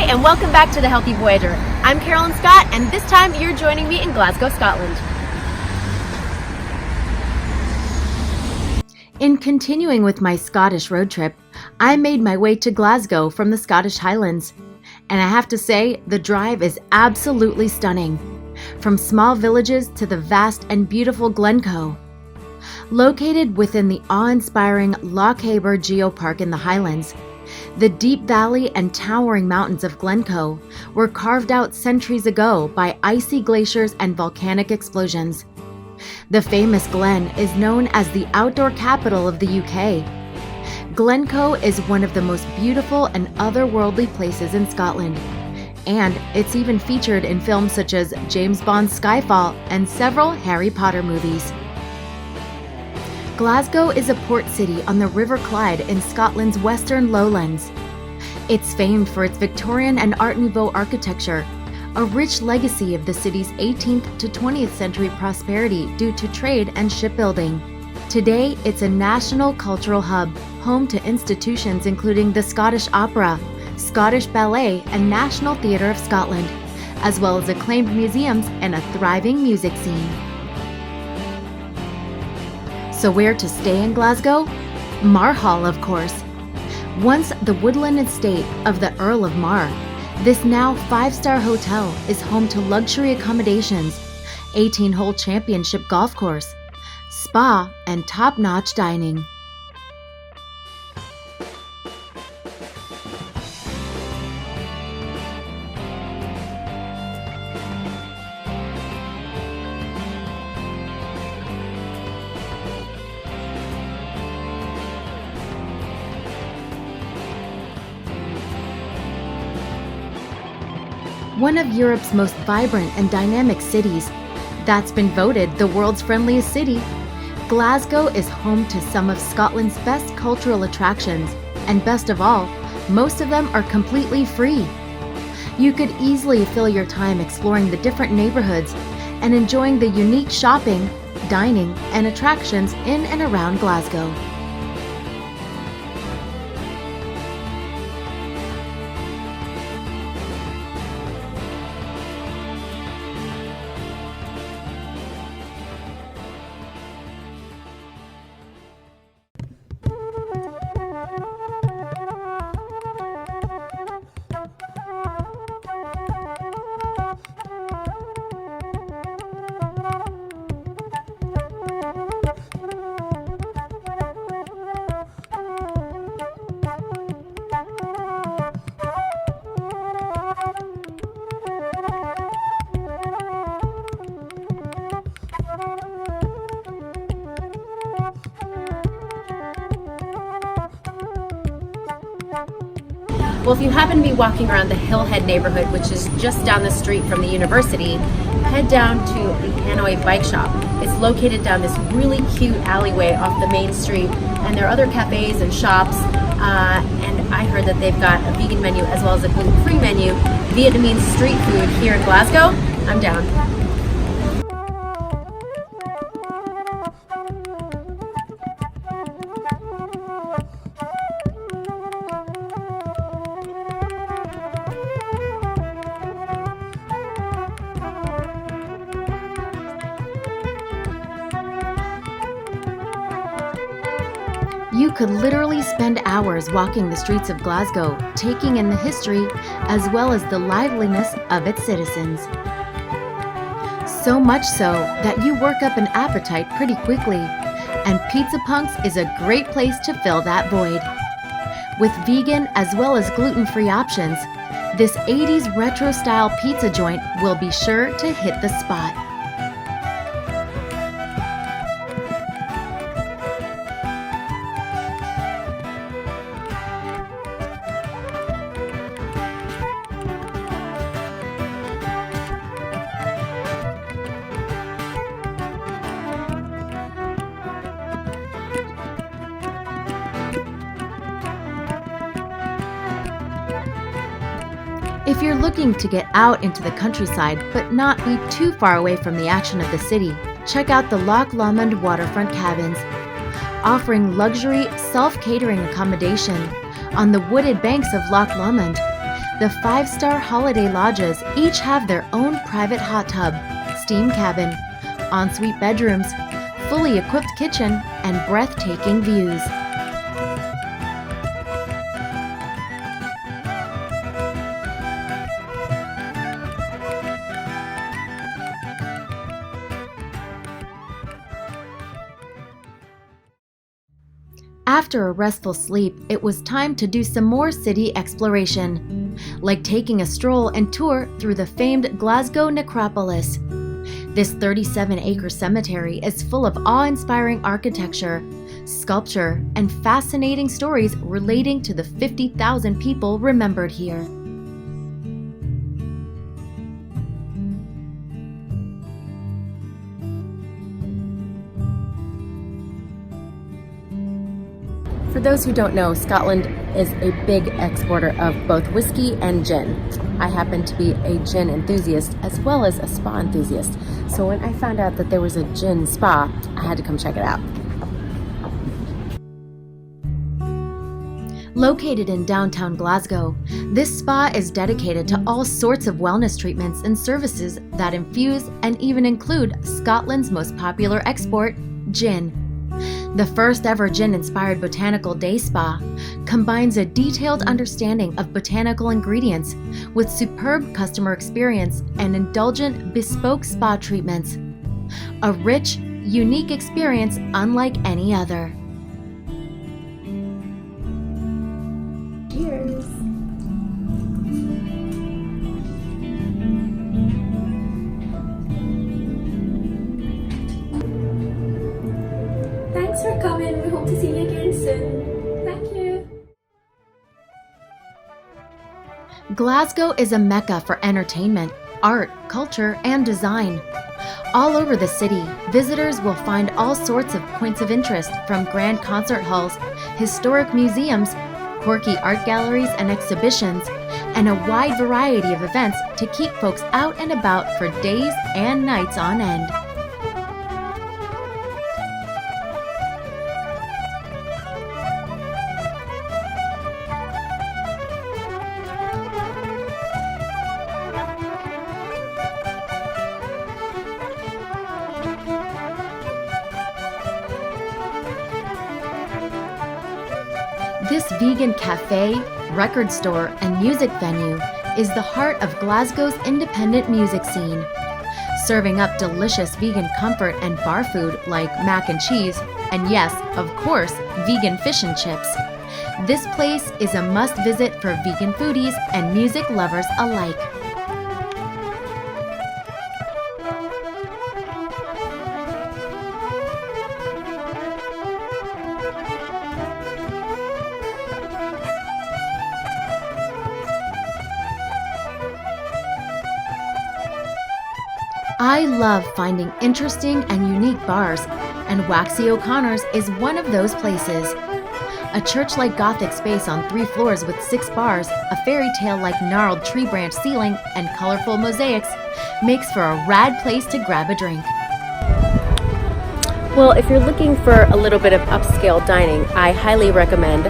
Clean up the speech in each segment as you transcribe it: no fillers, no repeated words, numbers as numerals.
and welcome back to the Healthy Voyager. I'm Carolyn Scott, and this time you're joining me in Glasgow, Scotland. In continuing with my Scottish road trip, I made my way to Glasgow from the Scottish Highlands. And I have to say, the drive is absolutely stunning. From small villages to the vast and beautiful Glencoe. Located within the awe-inspiring Lochaber Geopark in the Highlands, the deep valley and towering mountains of Glencoe were carved out centuries ago by icy glaciers and volcanic explosions. The famous Glen is known as the outdoor capital of the UK. Glencoe is one of the most beautiful and otherworldly places in Scotland, and it's even featured in films such as James Bond's Skyfall and several Harry Potter movies. Glasgow is a port city on the River Clyde in Scotland's western lowlands. It's famed for its Victorian and Art Nouveau architecture, a rich legacy of the city's 18th to 20th century prosperity due to trade and shipbuilding. Today, it's a national cultural hub, home to institutions including the Scottish Opera, Scottish Ballet, and National Theatre of Scotland, as well as acclaimed museums and a thriving music scene. So where to stay in Glasgow? Mar Hall, of course. Once the woodland estate of the Earl of Mar, this now 5-star hotel is home to luxury accommodations, 18-hole championship golf course, spa, and top-notch dining. One of Europe's most vibrant and dynamic cities, that's been voted the world's friendliest city, Glasgow is home to some of Scotland's best cultural attractions, and best of all, most of them are completely free. You could easily fill your time exploring the different neighborhoods and enjoying the unique shopping, dining, and attractions in and around Glasgow. Well, if you happen to be walking around the Hillhead neighborhood, which is just down the street from the university, head down to the Hanoi Bike Shop. It's located down this really cute alleyway off the main street, and there are other cafes and shops, and I heard that they've got a vegan menu as well as a gluten-free menu, Vietnamese street food here in Glasgow. I'm down. You could literally spend hours walking the streets of Glasgow, taking in the history as well as the liveliness of its citizens. So much so that you work up an appetite pretty quickly, and Pizza Punks is a great place to fill that void. With vegan as well as gluten-free options, this 80s retro-style pizza joint will be sure to hit the spot. If you're looking to get out into the countryside but not be too far away from the action of the city, check out the Loch Lomond waterfront cabins, offering luxury self-catering accommodation on the wooded banks of Loch Lomond. The 5-star holiday lodges each have their own private hot tub, steam cabin, ensuite bedrooms, fully equipped kitchen, and breathtaking views. After a restful sleep, it was time to do some more city exploration, like taking a stroll and tour through the famed Glasgow necropolis. This 37-acre cemetery is full of awe-inspiring architecture, sculpture, and fascinating stories relating to the 50,000 people remembered here. For those who don't know, Scotland is a big exporter of both whiskey and gin. I happen to be a gin enthusiast as well as a spa enthusiast. So when I found out that there was a gin spa, I had to come check it out. Located in downtown Glasgow, this spa is dedicated to all sorts of wellness treatments and services that infuse and even include Scotland's most popular export, gin. The first ever gin-inspired botanical day spa combines a detailed understanding of botanical ingredients with superb customer experience and indulgent bespoke spa treatments. A rich, unique experience unlike any other. Cheers! Thanks for coming. We hope to see you again soon. Thank you. Glasgow is a mecca for entertainment, art, culture, and design. All over the city, visitors will find all sorts of points of interest, from grand concert halls, historic museums, quirky art galleries and exhibitions, and a wide variety of events to keep folks out and about for days and nights on end. This vegan cafe, record store, and music venue is the heart of Glasgow's independent music scene, serving up delicious vegan comfort and bar food like mac and cheese, and yes, of course, vegan fish and chips. This place is a must-visit for vegan foodies and music lovers alike. I love finding interesting and unique bars, and Waxy O'Connor's is one of those places. A church-like Gothic space on 3 floors with 6 bars, a fairy tale-like gnarled tree branch ceiling, and colorful mosaics makes for a rad place to grab a drink. Well, if you're looking for a little bit of upscale dining, I highly recommend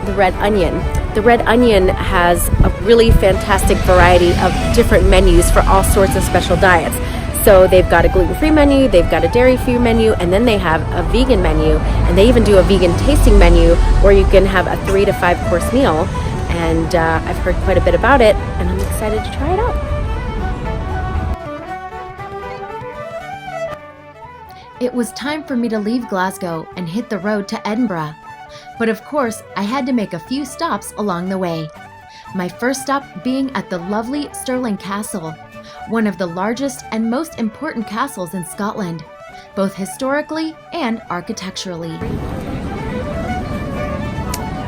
the Red Onion. The Red Onion has a really fantastic variety of different menus for all sorts of special diets. So they've got a gluten-free menu, they've got a dairy-free menu, and then they have a vegan menu, and they even do a vegan tasting menu where you can have a 3 to 5 course meal. And I've heard quite a bit about it, and I'm excited to try it out. It was time for me to leave Glasgow and hit the road to Edinburgh. But of course, I had to make a few stops along the way. My first stop being at the lovely Stirling Castle, one of the largest and most important castles in Scotland, both historically and architecturally.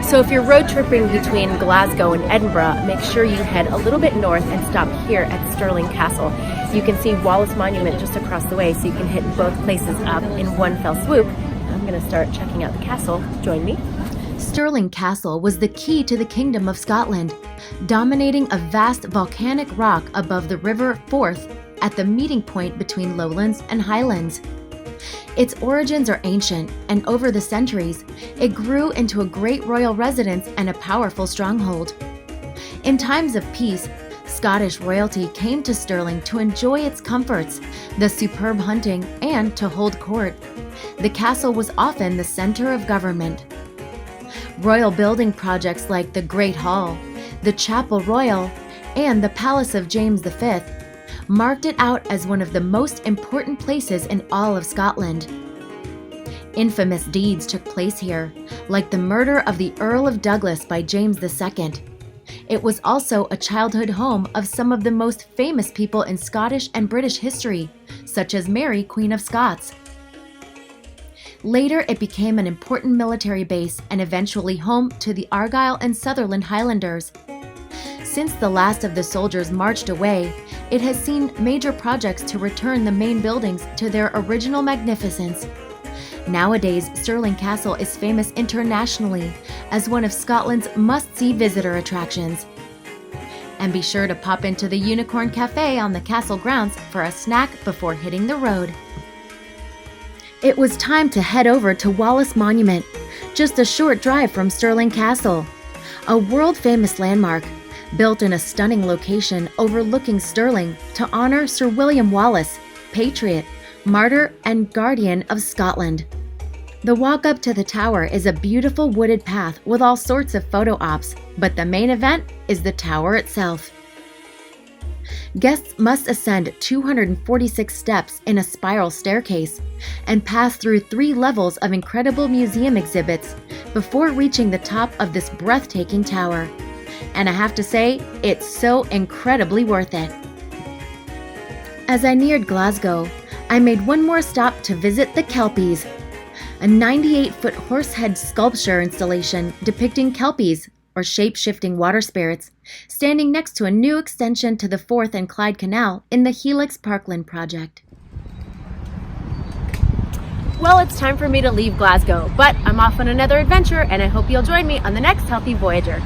So if you're road tripping between Glasgow and Edinburgh, make sure you head a little bit north and stop here at Stirling Castle. You can see Wallace Monument just across the way, so you can hit both places up in one fell swoop. I'm going to start checking out the castle. Join me. Stirling Castle was the key to the Kingdom of Scotland, dominating a vast volcanic rock above the River Forth at the meeting point between lowlands and highlands. Its origins are ancient, and over the centuries, it grew into a great royal residence and a powerful stronghold. In times of peace, Scottish royalty came to Stirling to enjoy its comforts, the superb hunting, and to hold court. The castle was often the center of government. Royal building projects like the Great Hall, the Chapel Royal, and the Palace of James V marked it out as one of the most important places in all of Scotland. Infamous deeds took place here, like the murder of the Earl of Douglas by James II. It was also a childhood home of some of the most famous people in Scottish and British history, such as Mary, Queen of Scots. Later, it became an important military base and eventually home to the Argyll and Sutherland Highlanders. Since the last of the soldiers marched away, it has seen major projects to return the main buildings to their original magnificence. Nowadays, Stirling Castle is famous internationally as one of Scotland's must-see visitor attractions. And be sure to pop into the Unicorn Cafe on the castle grounds for a snack before hitting the road. It was time to head over to Wallace Monument, just a short drive from Stirling Castle, a world-famous landmark built in a stunning location overlooking Stirling to honor Sir William Wallace, patriot, martyr, and guardian of Scotland. The walk up to the tower is a beautiful wooded path with all sorts of photo ops, but the main event is the tower itself. Guests must ascend 246 steps in a spiral staircase and pass through 3 levels of incredible museum exhibits before reaching the top of this breathtaking tower. And I have to say, it's so incredibly worth it. As I neared Glasgow, I made one more stop to visit the Kelpies, a 98-foot horsehead sculpture installation depicting Kelpies, or shape-shifting water spirits, standing next to a new extension to the Forth and Clyde Canal in the Helix Parkland project. Well, it's time for me to leave Glasgow, but I'm off on another adventure, and I hope you'll join me on the next Healthy Voyager.